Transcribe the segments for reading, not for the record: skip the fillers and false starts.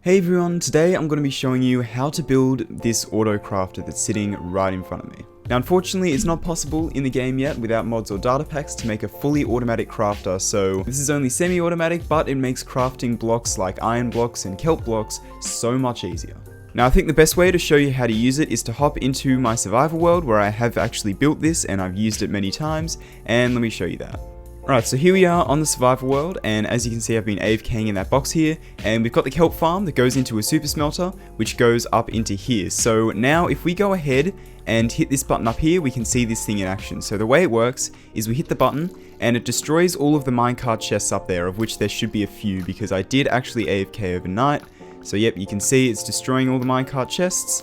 Hey everyone, today I'm going to be showing you how to build this Autocrafter that's sitting right in front of me. Now unfortunately it's not possible in the game yet without mods or data packs to make a fully automatic crafter, so this is only semi-automatic, but it makes crafting blocks like iron blocks and kelp blocks so much easier. Now I think the best way to show you how to use it is to hop into my survival world where I have actually built this and I've used it many times, and let me show you that. Alright, so here we are on the survival world, and as you can see I've been AFKing in that box here, and we've got the kelp farm that goes into a super smelter, which goes up into here. So now if we go ahead and hit this button up here, we can see this thing in action. So the way it works is we hit the button, and it destroys all of the minecart chests up there, of which there should be a few, because I did actually AFK overnight. So yep, you can see it's destroying all the minecart chests.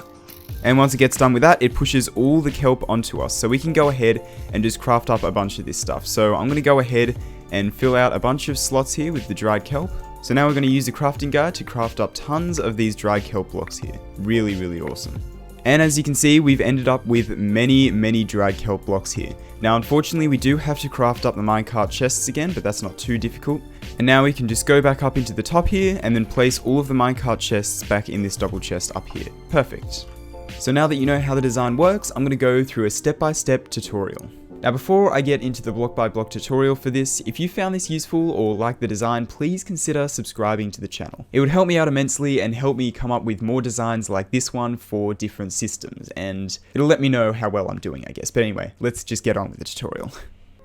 And once it gets done with that, it pushes all the kelp onto us. So we can go ahead and just craft up a bunch of this stuff. So I'm going to go ahead and fill out a bunch of slots here with the dried kelp. So now we're going to use the crafting guide to craft up tons of these dried kelp blocks here. Really, really awesome. And as you can see, we've ended up with many dried kelp blocks here. Now unfortunately we do have to craft up the minecart chests again, but that's not too difficult. And now we can just go back up into the top here and then place all of the minecart chests back in this double chest up here. Perfect. So now that you know how the design works, I'm going to go through a step-by-step tutorial. Now before I get into the block-by-block tutorial for this, if you found this useful or like the design, please consider subscribing to the channel. It would help me out immensely and help me come up with more designs like this one for different systems, and it'll let me know how well I'm doing, I guess. But anyway, let's just get on with the tutorial.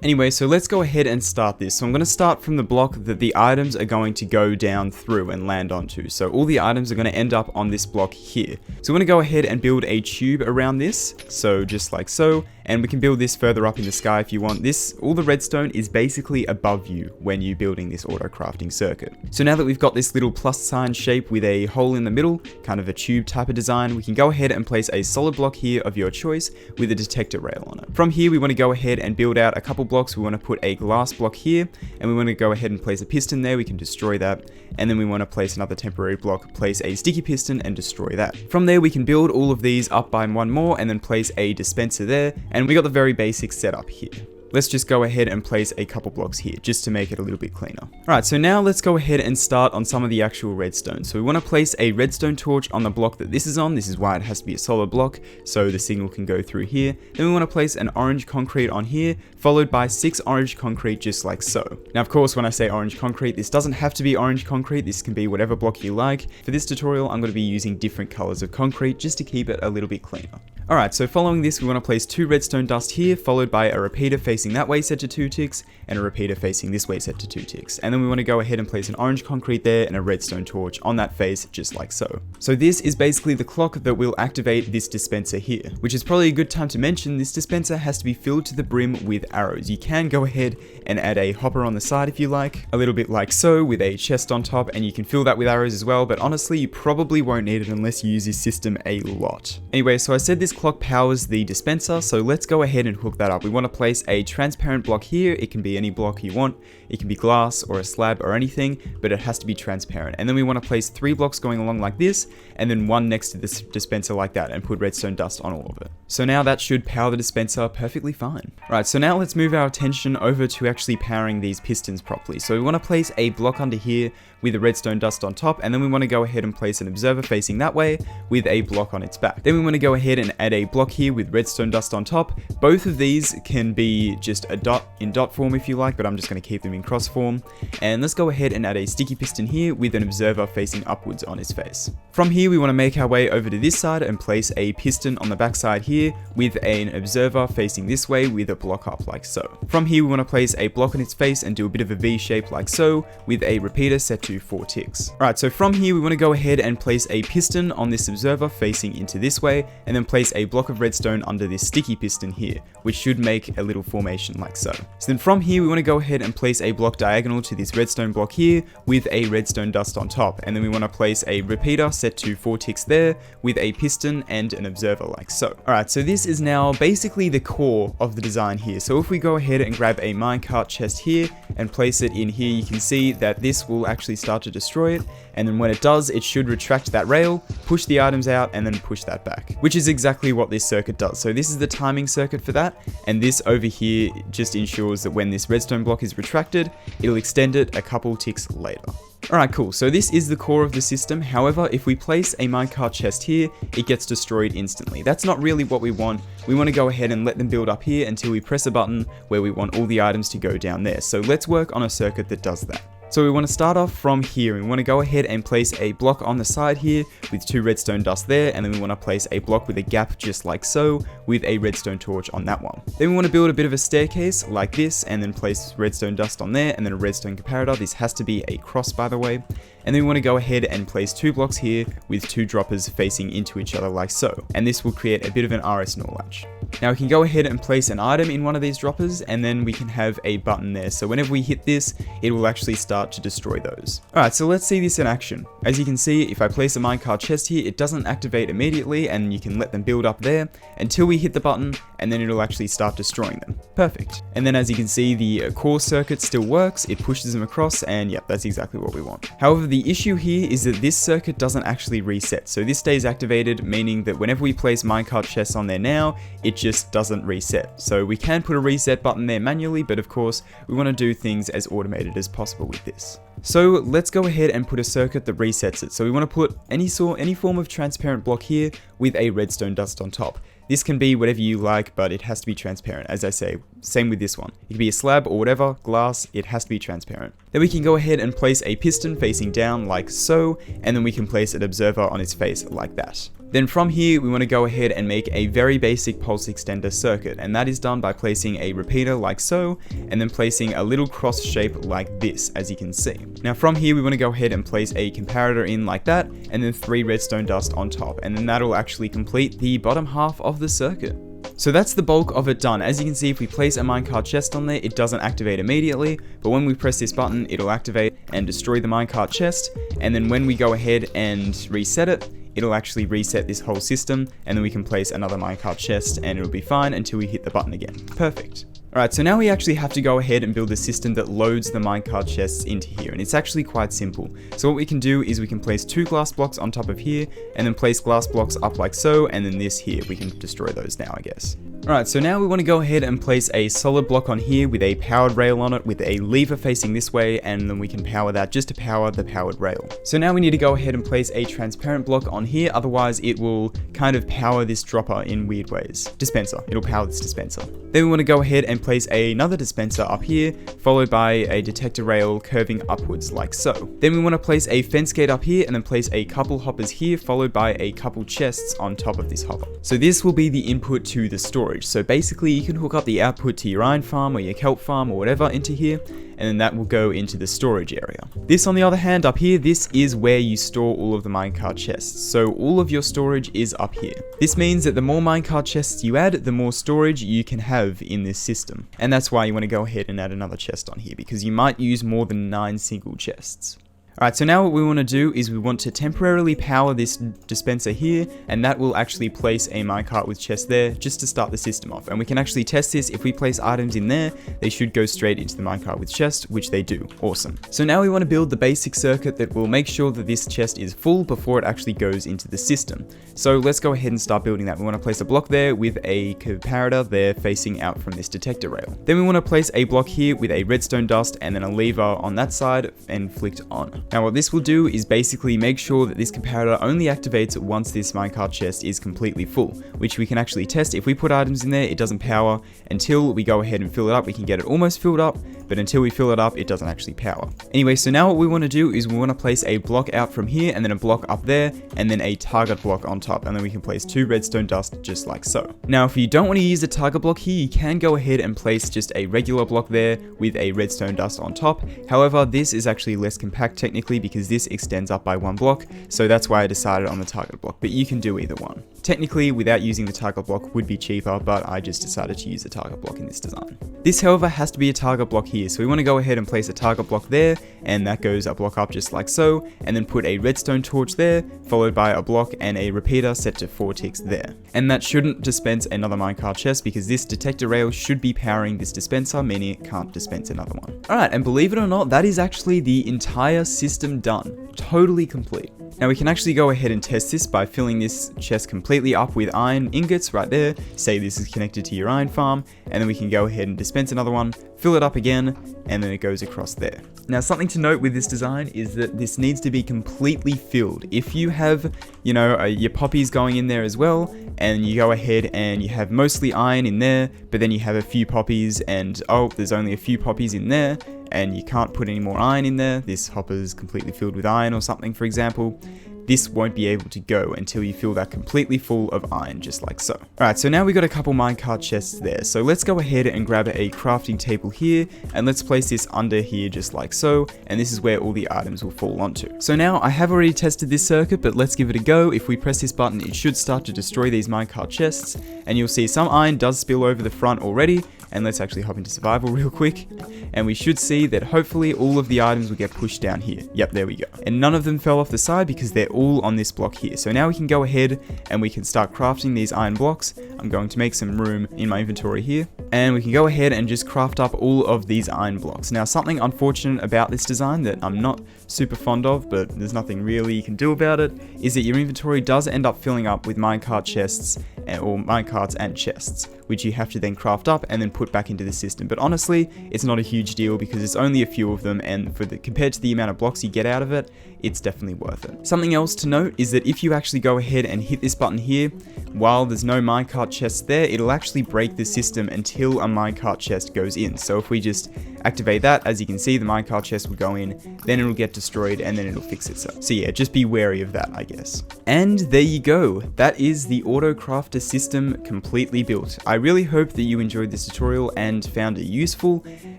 Anyway, so let's go ahead and start this. So I'm going to start from the block that the items are going to go down through and land onto. So all the items are going to end up on this block here. So I'm going to go ahead and build a tube around this. So just like so. And we can build this further up in the sky if you want. This, all the redstone is basically above you when you're building this auto crafting circuit. So now that we've got this little plus sign shape with a hole in the middle, kind of a tube type of design, we can go ahead and place a solid block here of your choice with a detector rail on it. From here, we want to go ahead and build out a couple blocks. We want to put a glass block here, and we want to go ahead and place a piston there. We can destroy that. And then we want to place another temporary block, place a sticky piston and destroy that. From there, we can build all of these up by one more and then place a dispenser there. And we got the very basic setup here. Let's just go ahead and place a couple blocks here just to make it a little bit cleaner. Alright, so now let's go ahead and start on some of the actual redstone. So we want to place a redstone torch on the block that this is on. This is why it has to be a solid block so the signal can go through here. Then we want to place an orange concrete on here, followed by 6 orange concrete just like so. Now of course when I say orange concrete, this doesn't have to be orange concrete. This can be whatever block you like. For this tutorial I'm going to be using different colors of concrete just to keep it a little bit cleaner. Alright, so following this we want to place 2 redstone dust here, followed by a repeater facing that way set to 2 ticks, and a repeater facing this way set to 2 ticks. And then we want to go ahead and place an orange concrete there and a redstone torch on that face just like so. So this is basically the clock that will activate this dispenser here, which is probably a good time to mention this dispenser has to be filled to the brim with arrows. You can go ahead and add a hopper on the side if you like, a little bit like so with a chest on top, and you can fill that with arrows as well, but honestly you probably won't need it unless you use this system a lot. Anyway, so I said this clock powers the dispenser, so let's go ahead and hook that up. We want to place a transparent block here. It can be any block you want. It can be glass or a slab or anything, but it has to be transparent. And then we want to place 3 blocks going along like this, and then 1 next to this dispenser like that, and put redstone dust on all of it. So now that should power the dispenser perfectly fine. Right, so now let's move our attention over to actually powering these pistons properly. So we want to place a block under here with the redstone dust on top, and then we want to go ahead and place an observer facing that way with a block on its back. Then we want to go ahead and add a block here with redstone dust on top. Both of these can be just a dot in dot form if you like, but I'm just going to keep them in cross form. And let's go ahead and add a sticky piston here with an observer facing upwards on its face. From here we want to make our way over to this side and place a piston on the back side here with an observer facing this way with a block up like so. From here we want to place a block on its face and do a bit of a V shape like so with a repeater set to 4 ticks. Alright, so from here we want to go ahead and place a piston on this observer facing into this way, and then place a block of redstone under this sticky piston here, which should make a little formation like so. So then from here we want to go ahead and place a block diagonal to this redstone block here with a redstone dust on top, and then we want to place a repeater set to 4 ticks there with a piston and an observer like so. Alright, so this is now basically the core of the design here. So if we go ahead and grab a minecart chest here and place it in here, you can see that this will actually start to destroy it, and then when it does, it should retract that rail, push the items out, and then push that back, which is exactly what this circuit does. So this is the timing circuit for that, and this over here just ensures that when this redstone block is retracted, it'll extend it a couple ticks later. Alright, cool, so this is the core of the system. However, if we place a minecart chest here, it gets destroyed instantly. That's not really what we want. We want to go ahead and let them build up here until we press a button where we want all the items to go down there. So let's work on a circuit that does that. So we want to start off from here. We want to go ahead and place a block on the side here with 2 redstone dust there, and then we want to place a block with a gap just like so with a redstone torch on that one. Then we want to build a bit of a staircase like this, and then place redstone dust on there, and then a redstone comparator. This has to be a cross, by the way. And then we want to go ahead and place 2 blocks here with 2 droppers facing into each other like so. And this will create a bit of an RS NOR latch. Now we can go ahead and place an item in one of these droppers, and then we can have a button there. So whenever we hit this, it will actually start to destroy those. Alright, so let's see this in action. As you can see, if I place a minecart chest here, it doesn't activate immediately, and you can let them build up there until we hit the button, and then it'll actually start destroying them. Perfect. And then as you can see, the core circuit still works. It pushes them across, and yep, that's exactly what we want. However, the issue here is that this circuit doesn't actually reset. So this stays activated, meaning that whenever we place minecart chests on there now, it just doesn't reset. So we can put a reset button there manually, but of course, we want to do things as automated as possible with this. So let's go ahead and put a circuit that resets it. So we want to put any form of transparent block here with a redstone dust on top. This can be whatever you like, but it has to be transparent, as I say. Same with this one. It can be a slab or whatever, glass, it has to be transparent. Then we can go ahead and place a piston facing down like so, and then we can place an observer on its face like that. Then from here, we want to go ahead and make a very basic pulse extender circuit, and that is done by placing a repeater like so, and then placing a little cross shape like this, as you can see. Now from here, we want to go ahead and place a comparator in like that, and then 3 redstone dust on top, and then that'll actually complete the bottom half of the circuit. So that's the bulk of it done. As you can see, if we place a minecart chest on there, it doesn't activate immediately, but when we press this button, it'll activate and destroy the minecart chest, and then when we go ahead and reset it, it'll actually reset this whole system, and then we can place another minecart chest and it'll be fine until we hit the button again. Perfect. Alright, so now we actually have to go ahead and build a system that loads the minecart chests into here, and it's actually quite simple. So what we can do is we can place 2 glass blocks on top of here, and then place glass blocks up like so, and then this here, we can destroy those now, I guess. Alright, so now we want to go ahead and place a solid block on here with a powered rail on it with a lever facing this way, and then we can power that just to power the powered rail. So now we need to go ahead and place a transparent block on here, otherwise it will kind of power this dropper in weird ways. Dispenser, it'll power this dispenser. Then we want to go ahead and place another dispenser up here, followed by a detector rail curving upwards like so. Then we want to place a fence gate up here, and then place a couple hoppers here, followed by a couple chests on top of this hopper. So this will be the input to the storage. So basically you can hook up the output to your iron farm or your kelp farm or whatever into here, and then that will go into the storage area. This, on the other hand, up here, this is where you store all of the minecart chests. So all of your storage is up here. This means that the more minecart chests you add, the more storage you can have in this system. And that's why you want to go ahead and add another chest on here, because you might use more than 9 single chests. Alright, so now what we want to do is we want to temporarily power this dispenser here, and that will actually place a minecart with chest there just to start the system off. And we can actually test this. If we place items in there, they should go straight into the minecart with chest, which they do. Awesome. So now we want to build the basic circuit that will make sure that this chest is full before it actually goes into the system. So let's go ahead and start building that. We want to place a block there with a comparator there facing out from this detector rail. Then we want to place a block here with a redstone dust and then a lever on that side and flicked on. Now what this will do is basically make sure that this comparator only activates once this minecart chest is completely full, which we can actually test. If we put items in there, it doesn't power until we go ahead and fill it up. We can get it almost filled up, but until we fill it up, it doesn't actually power. Anyway, so now what we want to do is we want to place a block out from here, and then a block up there, and then a target block on top, and then we can place 2 redstone dust just like so. Now if you don't want to use a target block here, you can go ahead and place just a regular block there with a redstone dust on top. However, this is actually less compact technically because this extends up by 1 block, so that's why I decided on the target block, but you can do either one. Technically, without using the target block would be cheaper, but I just decided to use the target block in this design. This, however, has to be a target block here, so we want to go ahead and place a target block there, and that goes a block up just like so, and then put a redstone torch there, followed by a block and a repeater set to 4 ticks there. And that shouldn't dispense another minecart chest because this detector rail should be powering this dispenser, meaning it can't dispense another one. Alright, and believe it or not, that is actually the entire system done. totally complete. Now we can actually go ahead and test this by filling this chest completely up with iron ingots right there. Say this is connected to your iron farm, and then we can go ahead and dispense another one, fill it up again, and then it goes across there. Now something to note with this design is that this needs to be completely filled. If you have, your poppies going in there as well, and you go ahead and you have mostly iron in there, but then you have a few poppies and there's only a few poppies in there, and you can't put any more iron in there, this hopper's completely filled with iron or something for example, this won't be able to go until you fill that completely full of iron, just like so. Alright, so now we got a couple minecart chests there, so let's go ahead and grab a crafting table here, and let's place this under here just like so, and this is where all the items will fall onto. So now, I have already tested this circuit, but let's give it a go. If we press this button, it should start to destroy these minecart chests, and you'll see some iron does spill over the front already, and let's actually hop into survival real quick, and we should see that hopefully all of the items will get pushed down here. Yep, there we go. And none of them fell off the side because they're all on this block here. So now we can go ahead and we can start crafting these iron blocks. I'm going to make some room in my inventory here, and we can go ahead and just craft up all of these iron blocks. Now something unfortunate about this design that I'm not super fond of, but there's nothing really you can do about it, is that your inventory does end up filling up with minecart chests or minecarts and chests, which you have to then craft up and then put back into the system. But honestly, it's not a huge deal because it's only a few of them, and compared to the amount of blocks you get out of it, it's definitely worth it. Something else to note is that if you actually go ahead and hit this button here, while there's no minecart chest there, it'll actually break the system until a minecart chest goes in. So if we just activate that, as you can see, the minecart chest will go in, then it'll get destroyed, and then it'll fix itself. So yeah, just be wary of that, I guess. And there you go. That is the Autocrafter system completely built. I really hope that you enjoyed this tutorial and found it useful,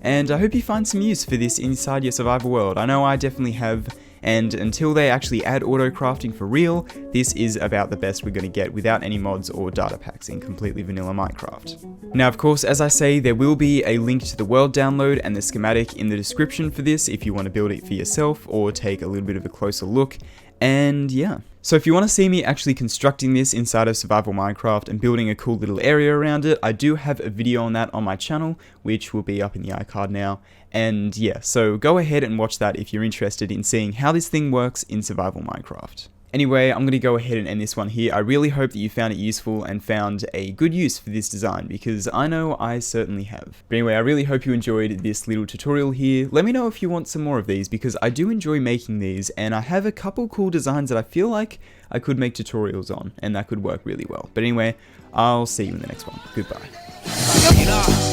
and I hope you find some use for this inside your survival world. I know I definitely have. And until they actually add auto crafting for real, this is about the best we're going to get without any mods or data packs in completely vanilla Minecraft. Now of course, as I say, there will be a link to the world download and the schematic in the description for this if you want to build it for yourself or take a little bit of a closer look. And yeah. So if you want to see me actually constructing this inside of survival Minecraft and building a cool little area around it, I do have a video on that on my channel, which will be up in the iCard now. And yeah, so go ahead and watch that if you're interested in seeing how this thing works in survival Minecraft. Anyway, I'm going to go ahead and end this one here. I really hope that you found it useful and found a good use for this design, because I know I certainly have. But anyway, I really hope you enjoyed this little tutorial here. Let me know if you want some more of these, because I do enjoy making these, and I have a couple cool designs that I feel like I could make tutorials on, and that could work really well. But anyway, I'll see you in the next one. Goodbye.